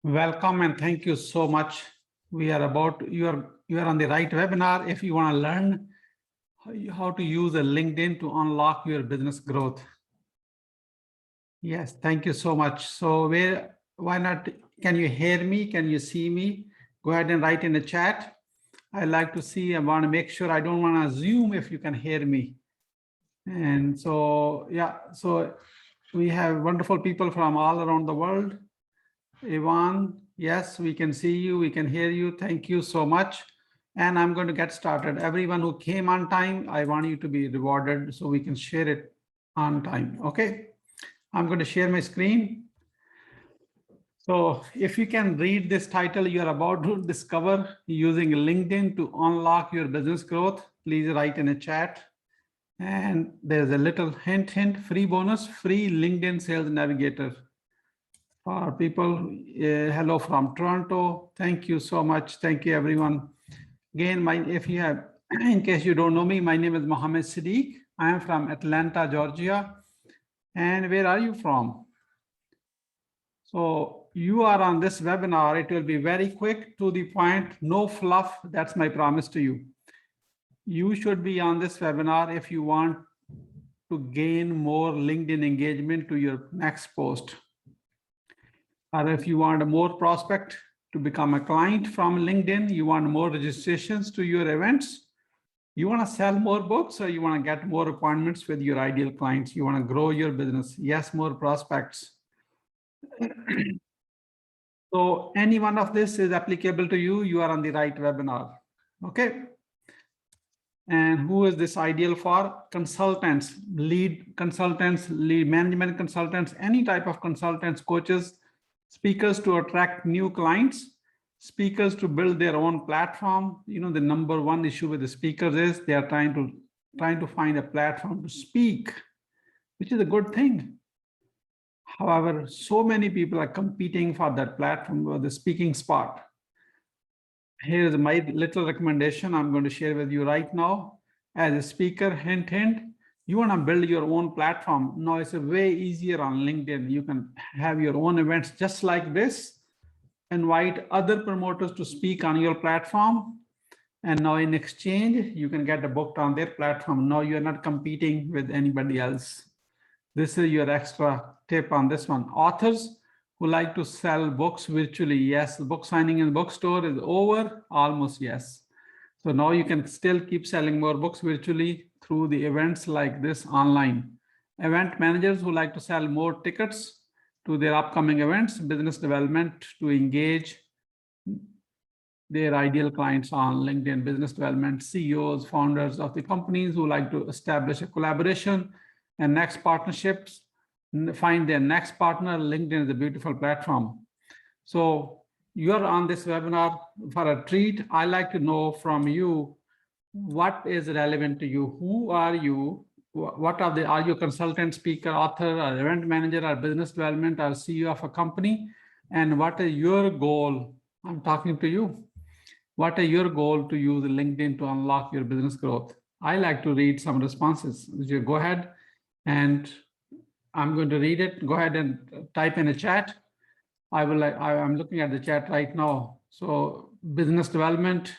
Welcome and thank you so much. You are on the right webinar if you want to learn how to use a LinkedIn to unlock your business growth. Yes, thank you so much. So why not? Can you hear me? Can you see me? Go ahead and write in the chat. I like to see, I want to make sure, I don't want to assume if you can hear me. And so, yeah, so we have wonderful people from all around the world. Ivan, yes, we can see you, we can hear you. Thank you so much. And I'm going to get started. Everyone who came on time, I want you to be rewarded so we can share it on time. Okay, I'm going to share my screen. So if you can read this title, you're about to discover using LinkedIn to unlock your business growth, please write in a chat. And there's a little hint, free bonus, free LinkedIn Sales Navigator. For people, hello from Toronto. Thank you so much. Thank you, everyone. Again, in case you don't know me, my name is Mohammed Siddique. I am from Atlanta, Georgia. And where are you from? So you are on this webinar. It will be very quick, to the point, no fluff. That's my promise to you. You should be on this webinar if you want to gain more LinkedIn engagement to your next post. Or if you want a more prospect to become a client from LinkedIn, you want more registrations to your events, you want to sell more books, or you want to get more appointments with your ideal clients, you want to grow your business, yes, more prospects. So any one of this is applicable to you, you are on the right webinar, okay? And who is this ideal for? Consultants, lead consultants, lead management consultants, any type of consultants, coaches, speakers to attract new clients, speakers to build their own platform. You know, the number one issue with the speakers is they are trying to find a platform to speak, which is a good thing. However, so many people are competing for that platform or the speaking spot. Here's my little recommendation I'm going to share with you right now. As a speaker, hint, you want to build your own platform. Now it's a way easier on LinkedIn. You can have your own events just like this, invite other promoters to speak on your platform. And now in exchange, you can get booked on their platform. Now you're not competing with anybody else. This is your extra tip on this one. Authors who like to sell books virtually, yes, the book signing in the bookstore is over, almost yes. So now you can still keep selling more books virtually through the events like this online. Event managers who like to sell more tickets to their upcoming events, business development to engage their ideal clients on LinkedIn, business development, CEOs, founders of the companies who like to establish a collaboration and next partnerships, find their next partner. LinkedIn is a beautiful platform. So you're on this webinar for a treat. I like to know from you, what is relevant to you? Who are you? Are you a consultant, speaker, author, or event manager, or business development, or CEO of a company? And what is your goal? I'm talking to you. What are your goal to use LinkedIn to unlock your business growth? I like to read some responses. You go ahead, and I'm going to read it. Go ahead and type in a chat. I'm looking at the chat right now. So business development,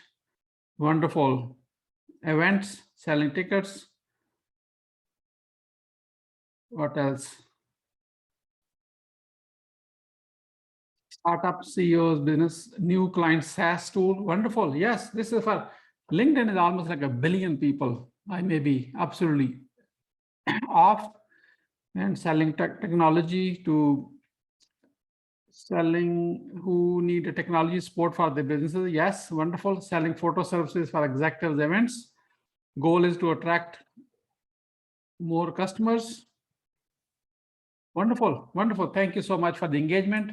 wonderful. Events, selling tickets. What else? Startup CEOs, business, new client SaaS tool, wonderful. Yes, this is for LinkedIn is almost like 1 billion people. I may be absolutely off. And selling technology to selling who need a technology support for their businesses. Yes, wonderful. Selling photo services for executives events. Goal is to attract more customers. Wonderful, wonderful. Thank you so much for the engagement.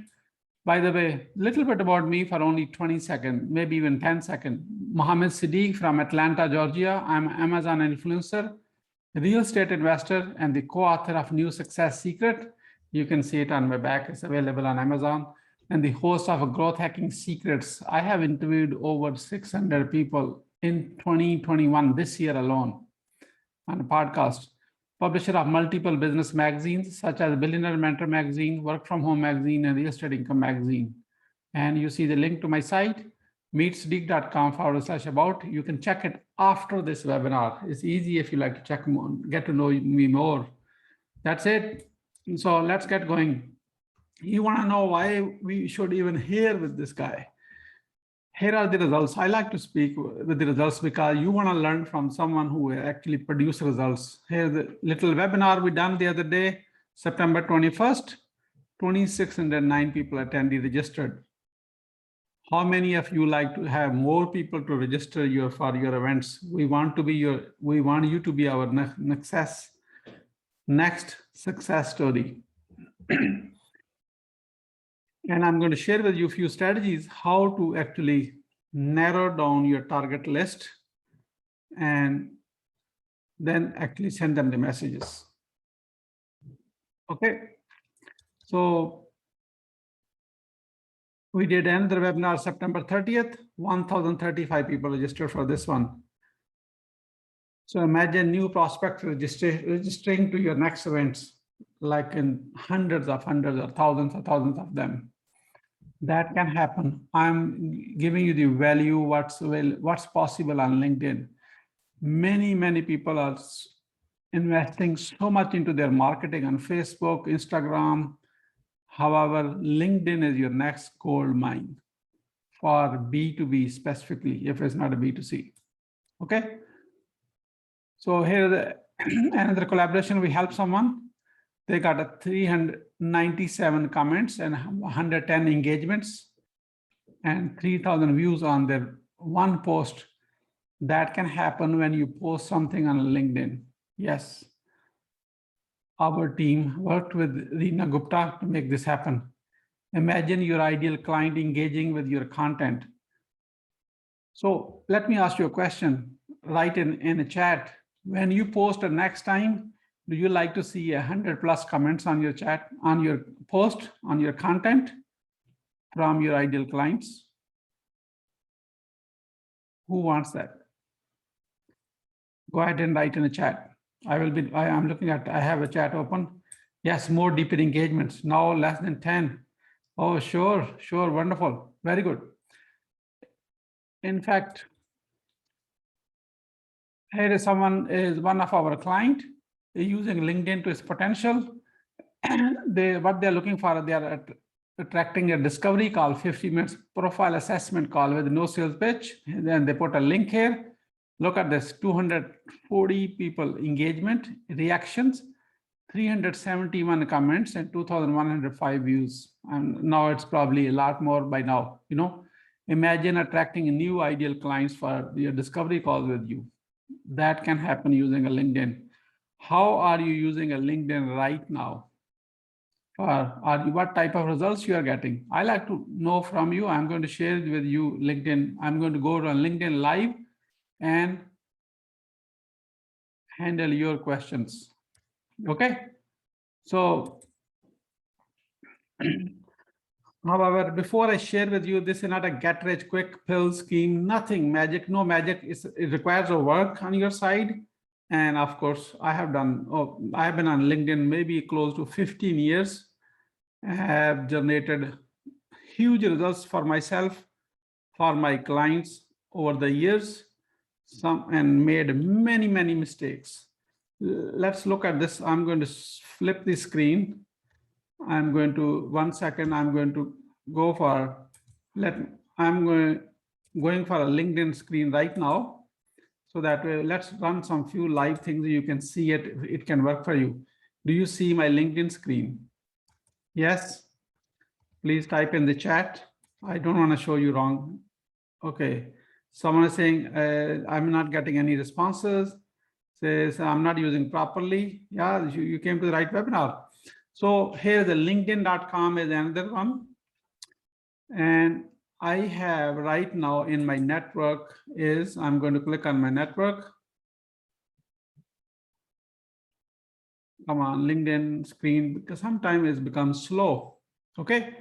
By the way, a little bit about me for only 20 seconds, maybe even 10 seconds. Mohammed Siddique from Atlanta, Georgia. I'm an Amazon influencer, real estate investor, and the co-author of New Success Secret. You can see it on my back. It's available on Amazon. And the host of Growth Hacking Secrets. I have interviewed over 600 people in 2021, this year alone, on a podcast. Publisher of multiple business magazines, such as Billionaire Mentor Magazine, Work From Home Magazine, and Real Estate Income Magazine. And you see the link to my site, meetsiddique.com/about. You can check it after this webinar. It's easy if you like to check more, get to know me more. That's it. So let's get going. You want to know why we should even hear with this guy. Here are the results. I like to speak with the results because you want to learn from someone who actually produce results. Here's the little webinar we done the other day, September 21st, 2,609 people attended, registered. How many of you like to have more people to register for your events? We want you to be our next success story. And I'm going to share with you a few strategies how to actually narrow down your target list and then actually send them the messages. Okay. So we did another webinar September 30th, 1,035 people registered for this one. So imagine new prospects registering to your next events, like in hundreds or thousands of them. That can happen. I'm giving you the value, what's possible on LinkedIn. Many people are investing so much into their marketing on Facebook, Instagram. However, LinkedIn is your next gold mine for B2B specifically, if it's not a B2C. Okay. So here, another collaboration, we help someone. They got a 397 comments and 110 engagements and 3,000 views on their one post. That can happen when you post something on LinkedIn. Yes. Our team worked with Reena Gupta to make this happen. Imagine your ideal client engaging with your content. So let me ask you a question. Write in a chat. When you post the next time, do you like to see 100+ comments on your chat, on your post, on your content from your ideal clients? Who wants that? Go ahead and write in the chat. I'm looking at, I have a chat open. Yes, more deeper engagements. Now less than 10. Oh, sure, wonderful. Very good. In fact, here is one of our client using LinkedIn to its potential. What they're looking for, they are attracting a discovery call, 50 minutes profile assessment call with no sales pitch. And then they put a link here. Look at this, 240 people engagement, reactions, 371 comments, and 2,105 views. And now it's probably a lot more by now. Imagine attracting new ideal clients for your discovery calls with you. That can happen using a LinkedIn. How are you using a LinkedIn right now? What type of results you are getting? I like to know from you. I'm going to share with you LinkedIn. I'm going to go to LinkedIn Live and handle your questions. Okay. So, however, before I share with you, this is not a get rich quick pill scheme, nothing magic, no magic. It requires a work on your side. And of course, I have been on LinkedIn maybe close to 15 years. I have generated huge results for myself, for my clients over the years, and made many mistakes. Let's look at this. I'm going to flip the screen. I'm going to, 1 second, I'm going to go for, I'm going for a LinkedIn screen right now. So that way, let's run some few live things. You can see it, it can work for you. Do you see my LinkedIn screen? Yes. Please type in the chat. I don't want to show you wrong. Okay. Someone is saying, I'm not getting any responses. Says, I'm not using properly. Yeah, you came to the right webinar. So here the linkedin.com is another one. And I have right now in my network I'm going to click on my network. Come on, LinkedIn screen, because sometimes it's become slow. Okay,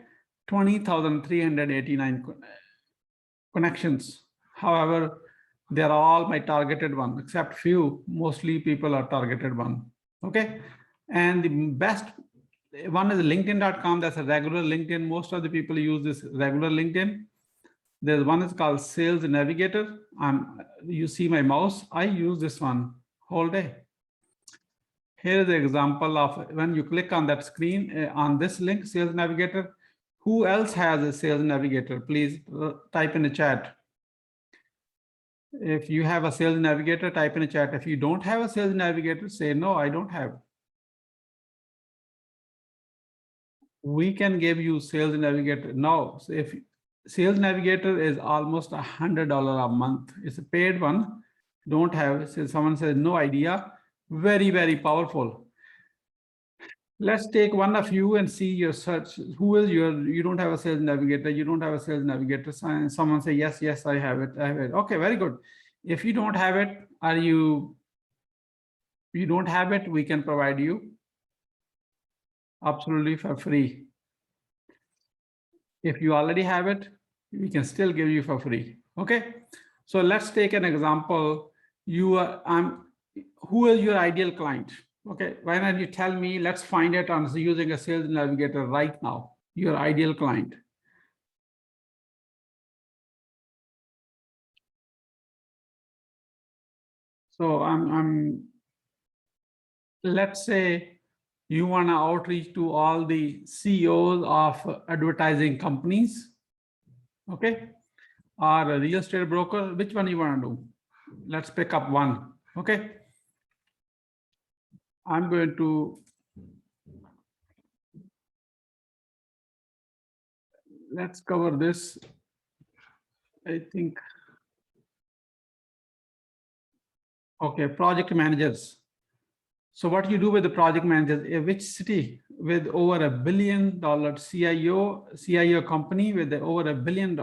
20,389 connections. However, they're all my targeted one, except few. Mostly people are targeted one. Okay, and the best One is LinkedIn.com. That's a regular LinkedIn. Most of the people use this regular LinkedIn. There's one is called Sales Navigator. You see my mouse. I use this one whole day. Here is the example of when you click on that screen on this link, Sales Navigator. Who else has a Sales Navigator? Please type in the chat. If you have a Sales Navigator, type in the chat. If you don't have a Sales Navigator, say no, I don't have. We can give you Sales Navigator. No, so if Sales Navigator is almost $100 a month. It's a paid one. Don't have. So someone says no idea. Very, very powerful. Let's take one of you and see your search. Who is you don't have a Sales Navigator. You don't have a Sales Navigator. Someone say yes, yes, I have it. I have it. Okay, very good. If you don't have it, you don't have it, we can provide you absolutely for free. If you already have it, we can still give you for free. Okay. So let's take an example. Who is your ideal client? Okay. Why don't you tell me, let's find it on using a Sales Navigator right now, your ideal client. So let's say you want to outreach to all the CEOs of advertising companies, okay, or a real estate broker. Which one you want to do? Let's pick up one, okay. I'm going to, let's cover this. I think, okay, project managers. So what you do with the project managers, which city with over $1 billion CIO company with over $1 billion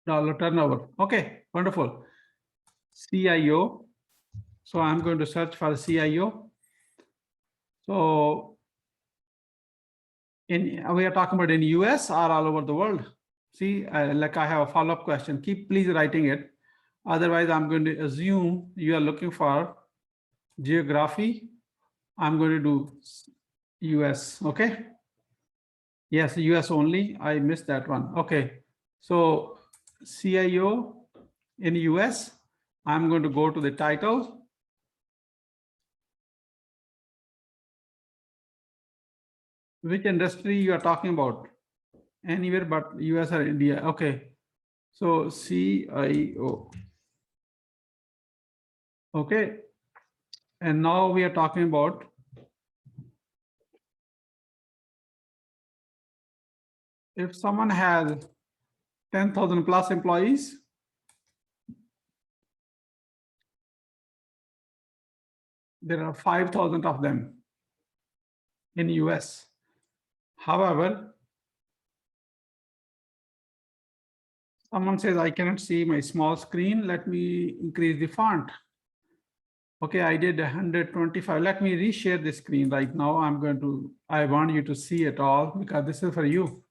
turnover. Okay, wonderful. CIO. So I'm going to search for CIO. So we are talking about in US or all over the world. See, like I have a follow-up question. Please writing it. Otherwise, I'm going to assume you are looking for geography. I'm going to do US, okay? Yes, US only. I missed that one. Okay. So CIO in US, I'm going to go to the title. Which industry you are talking about? Anywhere but US or India. Okay. So CIO. Okay. And now we are talking about if someone has 10,000 plus employees, there are 5,000 of them in US. However, someone says, I cannot see my small screen. Let me increase the font. Okay, I did 125. Let me reshare the screen right now. I want you to see it all because this is for you.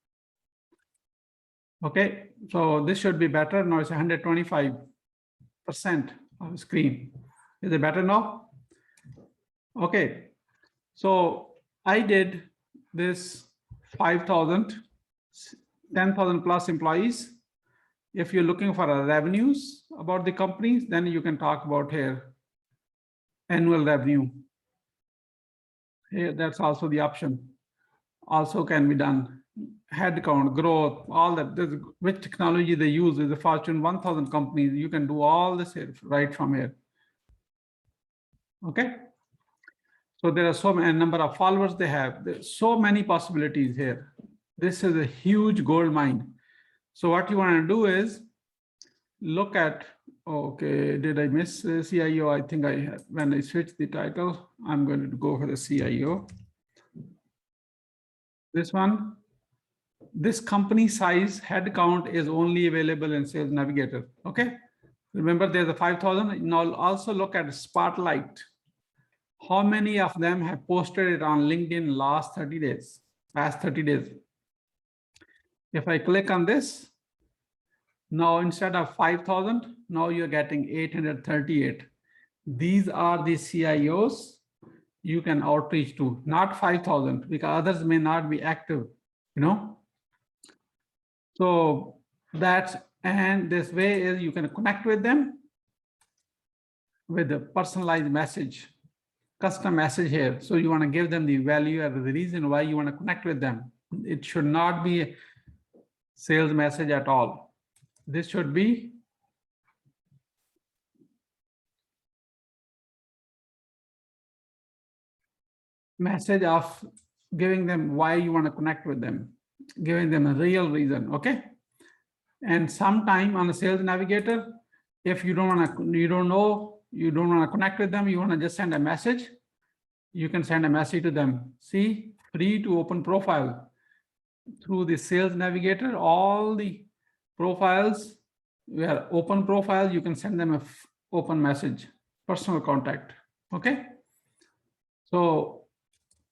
Okay, so this should be better. Now it's 125% of the screen. Is it better now? Okay, so I did this 5,000, 10,000 plus employees. If you're looking for revenues about the companies, then you can talk about here annual revenue. Here, that's also the option. Also can be done. Headcount, growth, all that. Which technology they use is the Fortune 1000 companies. You can do all this here, right from here. Okay. So there are so many number of followers they have. There's so many possibilities here. This is a huge gold mine. So what you want to do is look at, okay, did I miss CIO? I think I have. When I switch the title, I'm going to go for the CIO. This one, this company size headcount is only available in Sales Navigator. Okay. Remember there's a 5,000. Now also look at Spotlight. How many of them have posted it on LinkedIn last 30 days, past 30 days? If I click on this, now instead of 5,000, now you're getting 838. These are the CIOs you can outreach to, not 5,000, because others may not be active, you know. So that's, and this way is you can connect with them with a personalized message, custom message here. So you want to give them the value or the reason why you want to connect with them. It should not be a sales message at all. This should be message of giving them why you want to connect with them, giving them a real reason. Okay. And sometime on the Sales Navigator, if you don't want to, you don't want to connect with them, you want to just send a message, you can send a message to them. See, free to open profile through the Sales Navigator. All the profiles where open profiles, you can send them a open message, personal contact. Okay. So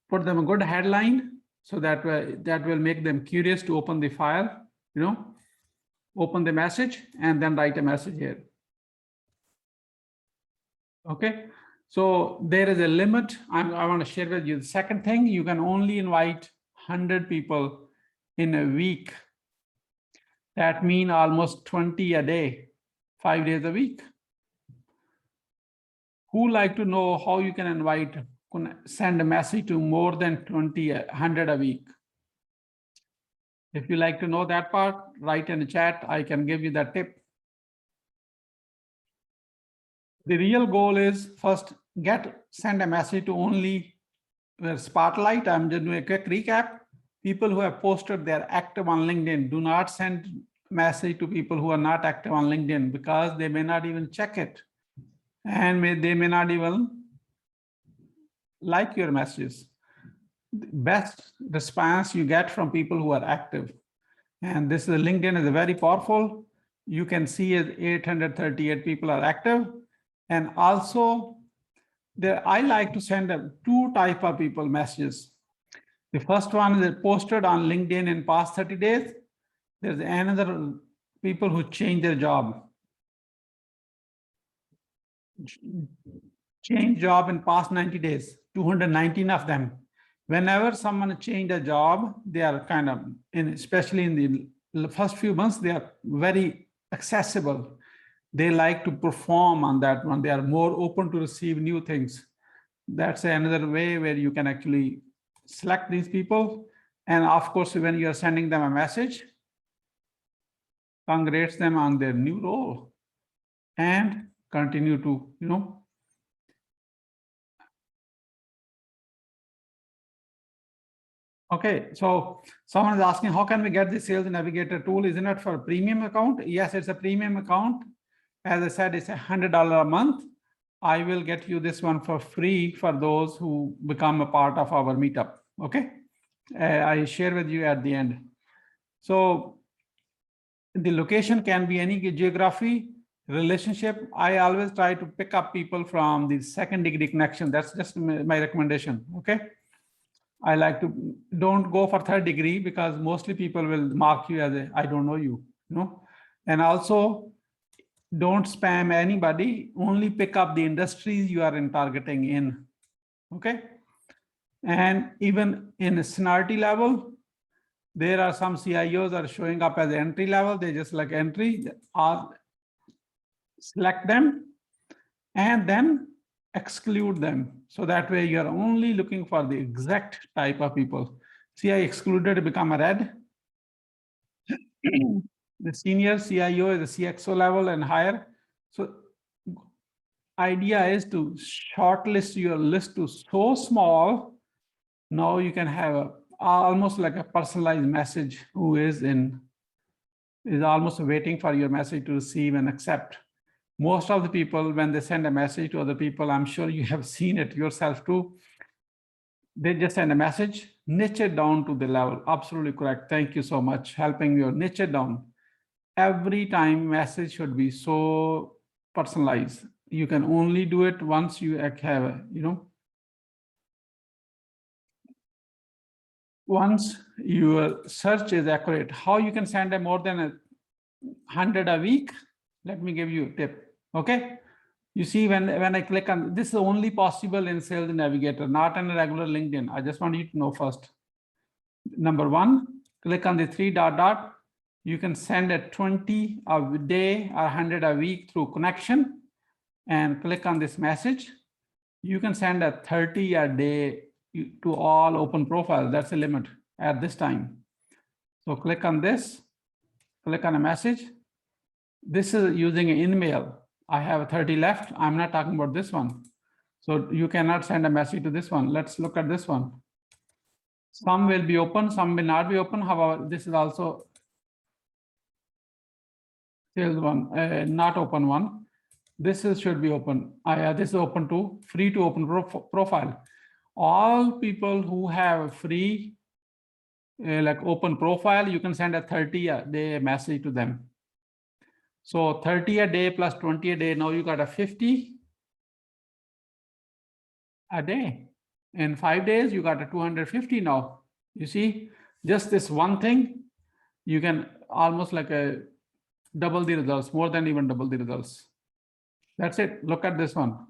put them a good headline so that will make them curious to open the file, you know, open the message and then write a message here. Okay. So there is a limit. I want to share with you the second thing. You can only invite 100 people in a week. That means almost 20 a day, 5 days a week. Who like to know how you can invite, send a message to more than 100 a week? If you like to know that part, write in the chat. I can give you that tip. The real goal is first send a message to only spotlight. I'm just doing a quick recap. People who have posted they're active on LinkedIn. Do not send message to people who are not active on LinkedIn because they may not even check it. And they may not even like your messages. The best response you get from people who are active. And this is LinkedIn is very powerful. You can see as 838 people are active. And also I like to send two type of people messages. The first one is posted on LinkedIn in past 30 days. There's another people who change their job. Change job in past 90 days, 219 of them. Whenever someone change a job, they are kind of, especially in the first few months, they are very accessible. They like to perform on that one. They are more open to receive new things. That's another way where you can actually select these people. And of course, when you're sending them a message, congratulates them on their new role and continue to, you know. Okay, so someone is asking, how can we get the Sales Navigator tool? Isn't it for a premium account? Yes, it's a premium account. As I said, it's $100 a month. I will get you this one for free for those who become a part of our meetup. Okay, I share with you at the end. So the location can be any geography, relationship. I always try to pick up people from the second degree connection. That's just my recommendation. Okay. I like to don't go for third degree because mostly people will mark you as a I don't know you, and also don't spam anybody, only pick up the industries you are targeting in. Okay. And even in a seniority level, there are some CIOs are showing up as entry level. They just like entry, select them and then exclude them. So that way you're only looking for the exact type of people. See, I excluded, become a red. The senior CIO is the CXO level and higher. So idea is to shortlist your list to so small. Now you can have almost like a personalized message who is almost waiting for your message to receive and accept. Most of the people, when they send a message to other people, I'm sure you have seen it yourself too. They just send a message, niche it down to the level. Absolutely correct. Thank you so much. Helping you niche it down. Every time message should be so personalized. You can only do it once you have, once your search is accurate. How you can send a more than 100 a week? Let me give you a tip. Okay. You see, when I click on this, is only possible in Sales Navigator, not in a regular LinkedIn. I just want you to know first. Number one, click on the 3 dot. You can send a 20 a day or 100 a week through connection, and click on this message. You can send a 30 a day to all open profiles. That's the limit at this time. So click on this, click on a message. This is using an email. I have 30 left. I'm not talking about this one. So you cannot send a message to this one. Let's look at this one. Some will be open, some will not be open. However, this is also sales one, not open one. This is should be open. This is open to free to open profile. All people who have free like open profile, you can send a 30 a day message to them. So 30 a day plus 20 a day. Now you got a 50 a day. In 5 days, you got a 250 now. You see, just this one thing, you can almost like a double the results, more than even double the results. That's it. Look at this one.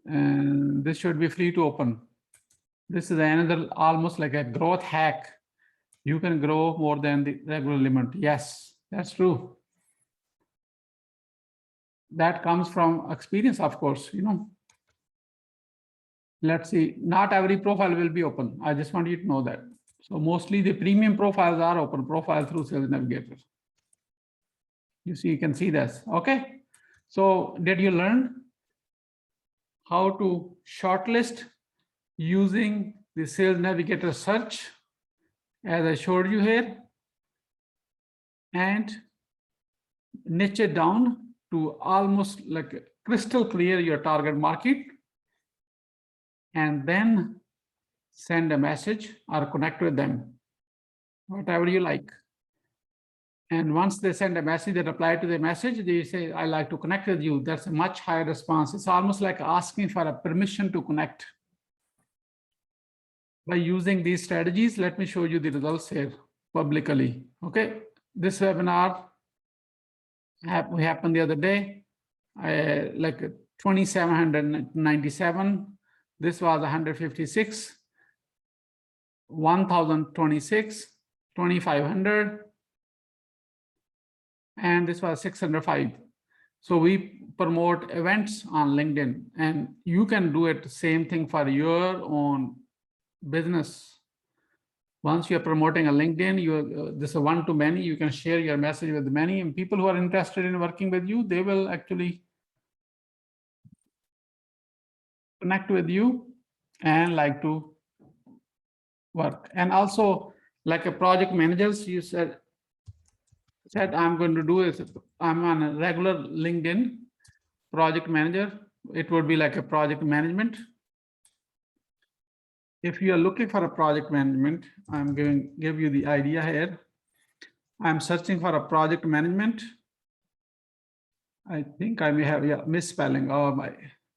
And this should be free to open. This is another almost like a growth hack. You can grow more than the regular limit. Yes, that's true. That comes from experience, of course, you know. Let's see, not every profile will be open. I just want you to know that. So mostly the premium profiles are open profile through Sales Navigator. You see, you can see this. Okay. So did you learn how to shortlist using the Sales Navigator search as I showed you here, and niche it down to almost like crystal clear your target market, and then send a message or connect with them, whatever you like. And once they send a message, they reply to the message, they say, I like to connect with you. That's a much higher response. It's almost like asking for a permission to connect. By using these strategies, let me show you the results here publicly. Okay, this webinar happened the other day, like 2,797. This was 156, 1,026, 2,500, and this was 605. So we promote events on LinkedIn, and you can do it the same thing for your own business. Once you're promoting a LinkedIn, this is one to many. You can share your message with many, and people who are interested in working with you, they will actually connect with you and like to work. And also, like a project managers, you said I'm going to do is I'm on a regular LinkedIn project manager. It would be like a project management. If you are looking for a project management, I'm give you the idea here. I'm searching for a project management. I think I may have misspelling. Oh my,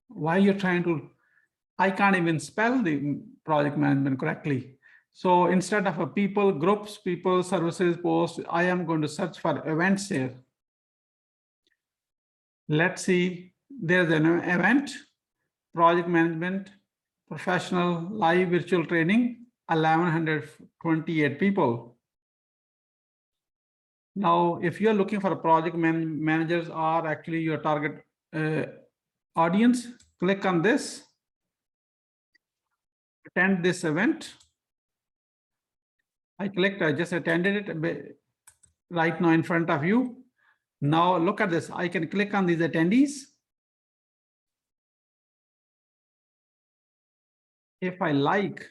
why you're trying to, I can't even spell the project management correctly. So instead of a people, groups, people, services, posts, I am going to search for events here. Let's see, there's an event, project management, professional live virtual training, 1,128 people. Now, if you're looking for a project managers or actually your target audience, click on this, attend this event. I clicked, I just attended it right now in front of you. Now look at this, I can click on these attendees. If I like,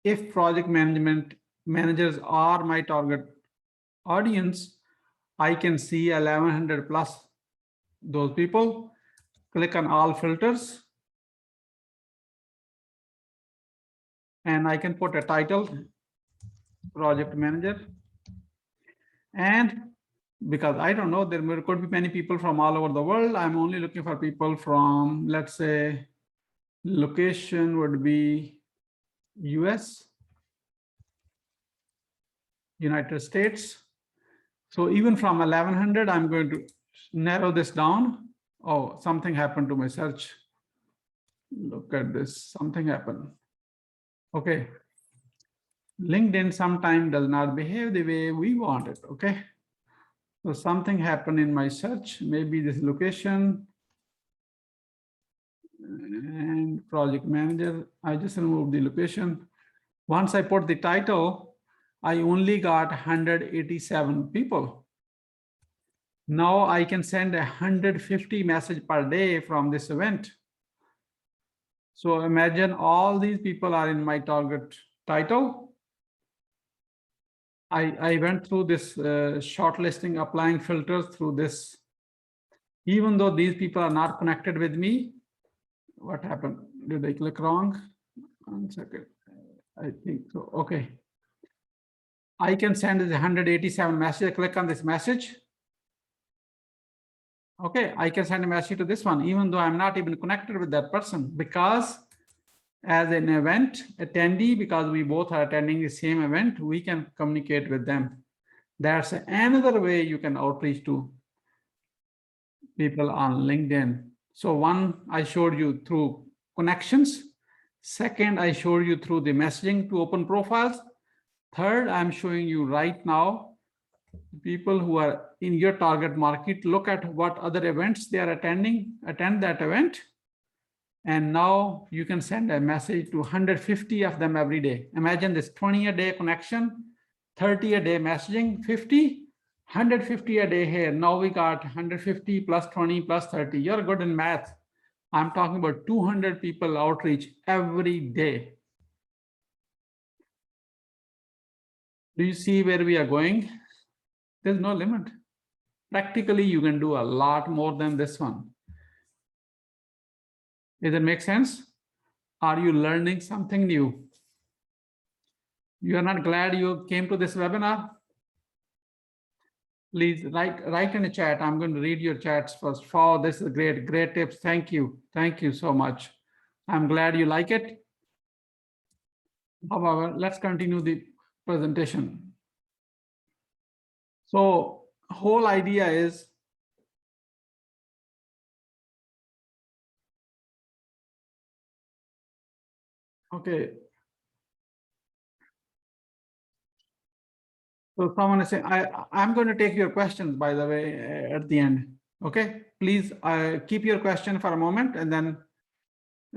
if project management managers are my target audience, I can see 1,100 plus those people. Click on all filters. And I can put a title, project manager. And because I don't know, there could be many people from all over the world. I'm only looking for people from, let's say, location would be US, United States. So even from 1,100, I'm going to narrow this down Oh, something happened to my search. Look at this, something happened. Okay. LinkedIn sometimes does not behave the way we want it, okay? So something happened in my search, maybe this location and project manager. I just removed the location. Once I put the title, I only got 187 people. Now I can send 150 messages per day from this event. So imagine all these people are in my target title. I went through this shortlisting, applying filters through this. Even though these people are not connected with me, what happened? Did I click wrong? 1 second. I think so. Okay. I can send this 187 message. Click on this message. Okay, I can send a message to this one, even though I'm not even connected with that person, because as an event attendee, because we both are attending the same event, we can communicate with them. That's another way you can outreach to people on LinkedIn. So one, I showed you through connections. Second, I showed you through the messaging to open profiles. Third, I'm showing you right now, people who are in your target market, look at what other events they are attending, attend that event. And now you can send a message to 150 of them every day. Imagine this 20 a day connection, 30 a day messaging, 50, 150 a day here. Now we got 150 plus 20 plus 30. You're good in math. I'm talking about 200 people outreach every day. Do you see where we are going? There's no limit. Practically, you can do a lot more than this one. Does it make sense? Are you learning something new? You are not glad you came to this webinar? Please write in the chat. I'm going to read your chats first. Oh, this is great tips. Thank you. Thank you so much. I'm glad you like it. However, let's continue the presentation. So whole idea is, okay. So someone is saying, I'm going to take your questions, by the way, at the end. Okay, please keep your question for a moment, and then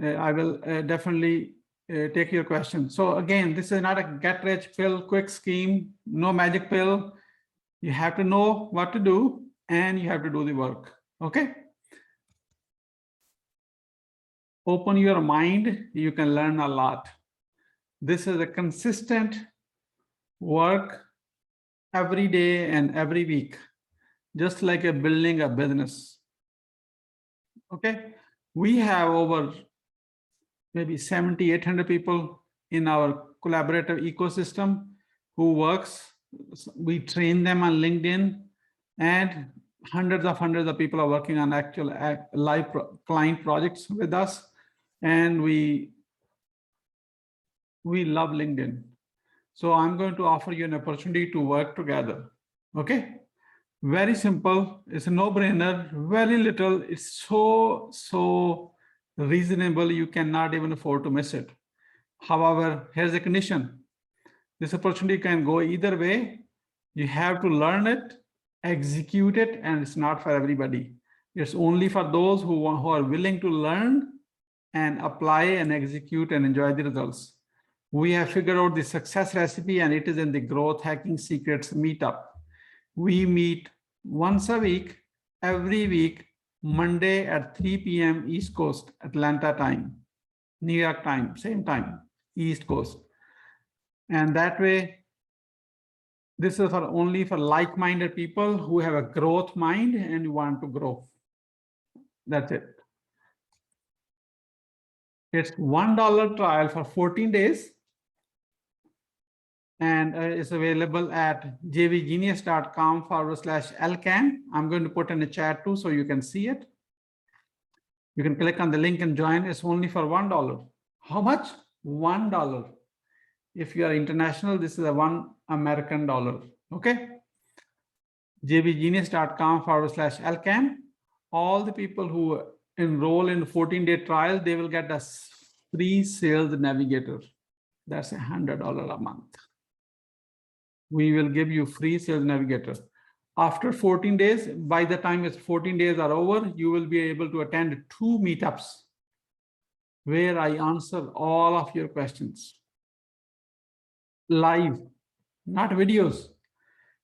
I will definitely take your question. So again, this is not a get rich pill quick scheme, no magic pill. You have to know what to do and you have to do the work. Okay. Open your mind, you can learn a lot. This is a consistent work every day and every week, just like a building a business. Okay. We have over maybe 70, 800 people in our collaborative ecosystem who works. We train them on LinkedIn, and hundreds of people are working on actual live client projects with us. And we love LinkedIn. So I'm going to offer you an opportunity to work together. Okay. Very simple. It's a no-brainer, very little. It's so reasonable. You cannot even afford to miss it. However, here's the condition. This opportunity can go either way. You have to learn it, execute it, and it's not for everybody. It's only for those who are willing to learn and apply and execute and enjoy the results. We have figured out the success recipe, and it is in the Growth Hacking Secrets Meetup. We meet once a week, every week, Monday at 3 p.m. East Coast, Atlanta time, New York time, same time, East Coast. And that way, this is only for like-minded people who have a growth mind and want to grow. That's it. It's $1 trial for 14 days. And it's available at jvgenius.com/LCAN. I'm going to put in the chat too, so you can see it. You can click on the link and join. It's only for $1. How much? $1. If you are international, this is a $1 American. Okay. jvgenius.com/LCAN. all the people who enroll in 14-day trial, they will get a free Sales Navigator. That's $100 a month. We will give you free Sales Navigator. After 14 days, by the time it's 14 days are over, you will be able to attend 2 meetups where I answer all of your questions live, not videos.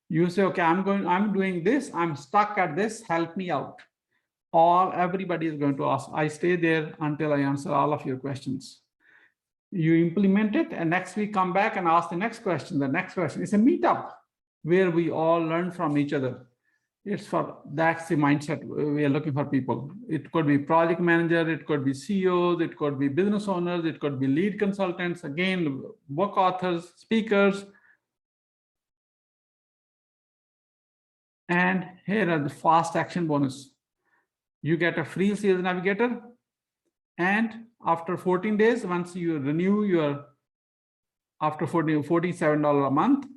You say, okay, I'm doing this, I'm stuck at this, help me out. Everybody is going to ask. I stay there until I answer all of your questions. You implement it, and next week come back and ask the next question. The next question is a meetup where we all learn from each other. That's the mindset we are looking for people. It could be project manager, it could be CEOs, it could be business owners, it could be lead consultants, again, book authors, speakers. And here are the fast action bonus. You get a free Sales Navigator, and after 14 days, once you renew your, after $47 a month,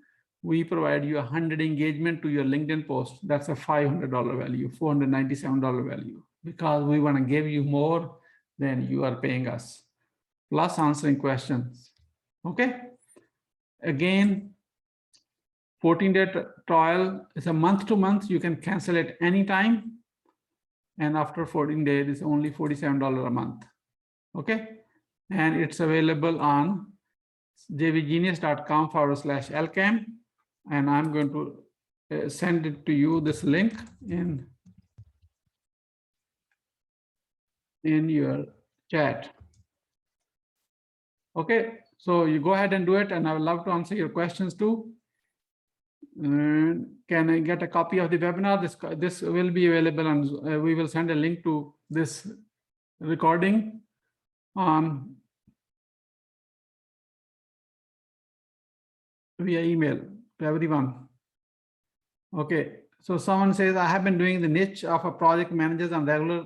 we provide you 100 engagement to your LinkedIn post. That's a $500 value, $497 value, because we want to give you more than you are paying us, plus answering questions. Okay. Again, 14-day trial is a month to month. You can cancel it anytime. And after 14 days, it's only $47 a month. Okay. And it's available on jvgenius.com/LCAM. And I'm going to send it to you, this link in your chat. Okay. So you go ahead and do it. And I would love to answer your questions too. Can I get a copy of the webinar? This will be available, and we will send a link to this recording via email to everyone. Okay, so someone says, I have been doing the niche of a project manager on regular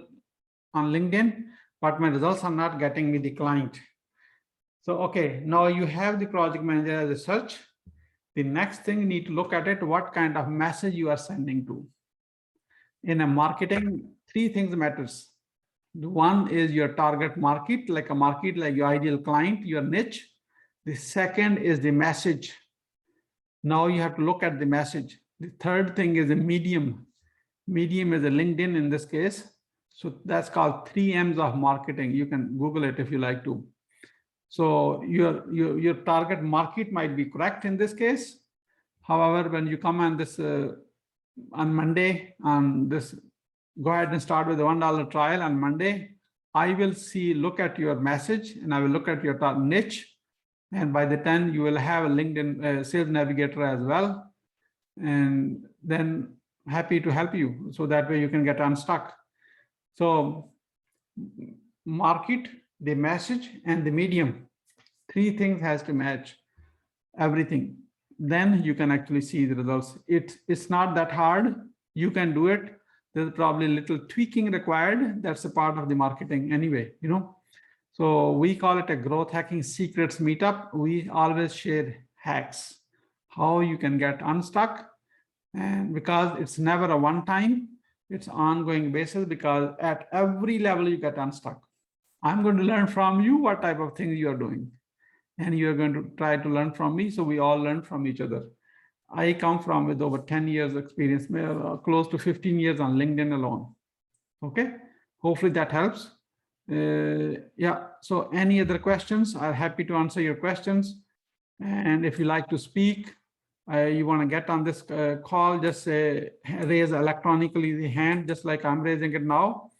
on LinkedIn, but my results are not getting me the client. So, okay, now you have the project manager as a search. The next thing you need to look at it, what kind of message you are sending to. In a marketing, 3 things matters. One is your target market, like a market, like your ideal client, your niche. The second is the message. Now you have to look at the message. The third thing is a medium. Medium is a LinkedIn in this case. So that's called 3 M's of marketing. You can Google it if you like to. So your target market might be correct in this case. However, when you come on this on Monday, go ahead and start with the $1 trial on Monday. I will look at your message, and I will look at your niche. And by the time you will have a LinkedIn Sales Navigator as well. And then happy to help you. So that way you can get unstuck. So market, the message, and the medium. 3 things has to match everything. Then you can actually see the results. It's not that hard. You can do it. There's probably a little tweaking required. That's a part of the marketing anyway, you know. So we call it a growth hacking secrets meetup. We always share hacks, how you can get unstuck. And because it's never a one-time, it's ongoing basis, because at every level you get unstuck. I'm going to learn from you what type of things you are doing. And you're going to try to learn from me. So we all learn from each other. I come from with over 10 years experience, close to 15 years on LinkedIn alone. Okay. Hopefully that helps. Yeah. So any other questions? I'm happy to answer your questions. And if you like to speak, you want to get on this call, just raise electronically the hand, just like I'm raising it now.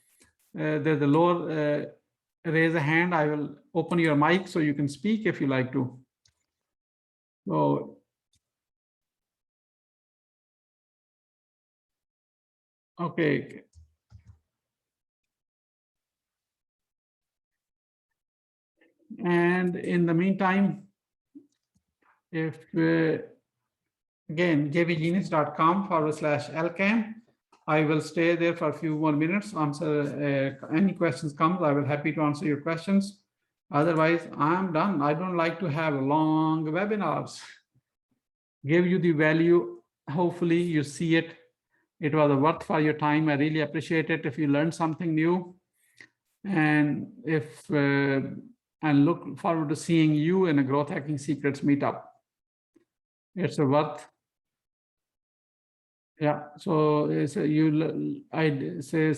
There's a lower raise a hand. I will open your mic so you can speak if you like to. So, okay. And in the meantime, if again, jvgenius.com/LCAM, I will stay there for a few more minutes, answer any questions comes. I will happy to answer your questions. Otherwise, I'm done. I don't like to have long webinars. Give you the value. Hopefully you see it It was worth for your time. I really appreciate it if you learned something new. And and look forward to seeing you in a Growth Hacking Secrets meetup. It's a worth. Yeah. So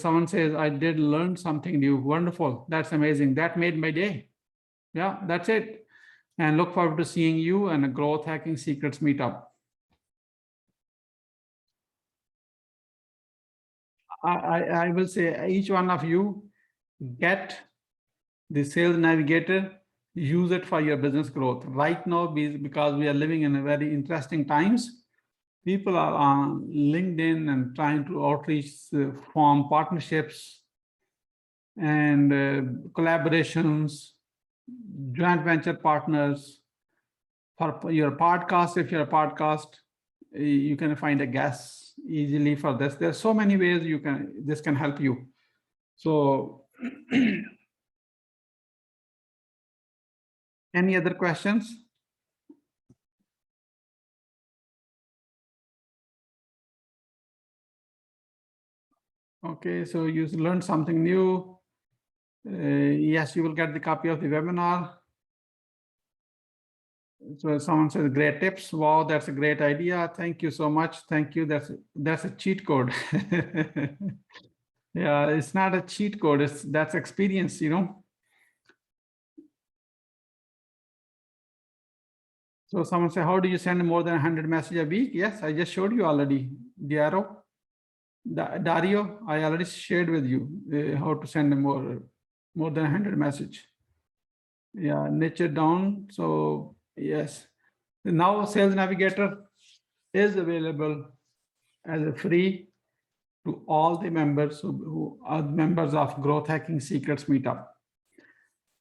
someone says, I did learn something new. Wonderful. That's amazing. That made my day. Yeah, that's it. And look forward to seeing you in a Growth Hacking Secrets meetup. I will say each one of you get the Sales Navigator, use it for your business growth. Right now, because we are living in a very interesting times, people are on LinkedIn and trying to outreach, form partnerships and collaborations, joint venture partners. For your podcast, if you're a podcast, you can find a guest easily for this. There's so many ways this can help you. So any other questions? Okay, so you learned something new. Yes, you will get the copy of the webinar. So someone says great tips. Wow, that's a great idea. Thank you so much. Thank you. That's a cheat code. Yeah, it's not a cheat code. That's experience, you know. So someone say, how do you send more than 100 messages a week? Yes, I just showed you already. Dario, I already shared with you how to send more than 100 message. Yeah, niche it down. So yes, now Sales Navigator is available as a free to all the members who are members of Growth Hacking Secrets Meetup.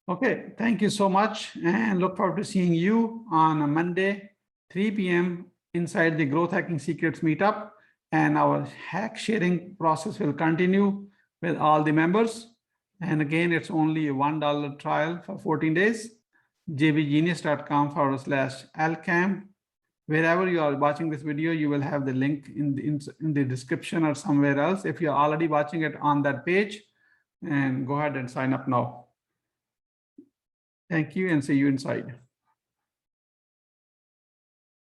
Okay, thank you so much, and look forward to seeing you on a Monday, 3 p.m. inside the Growth Hacking Secrets Meetup, and our hack sharing process will continue with all the members. And again, it's only a $1 trial for 14 days. jbgenius.com/lcam. Wherever you are watching this video, you will have the link in the description or somewhere else. If you're already watching it on that page, and go ahead and sign up now. Thank you, and see you inside.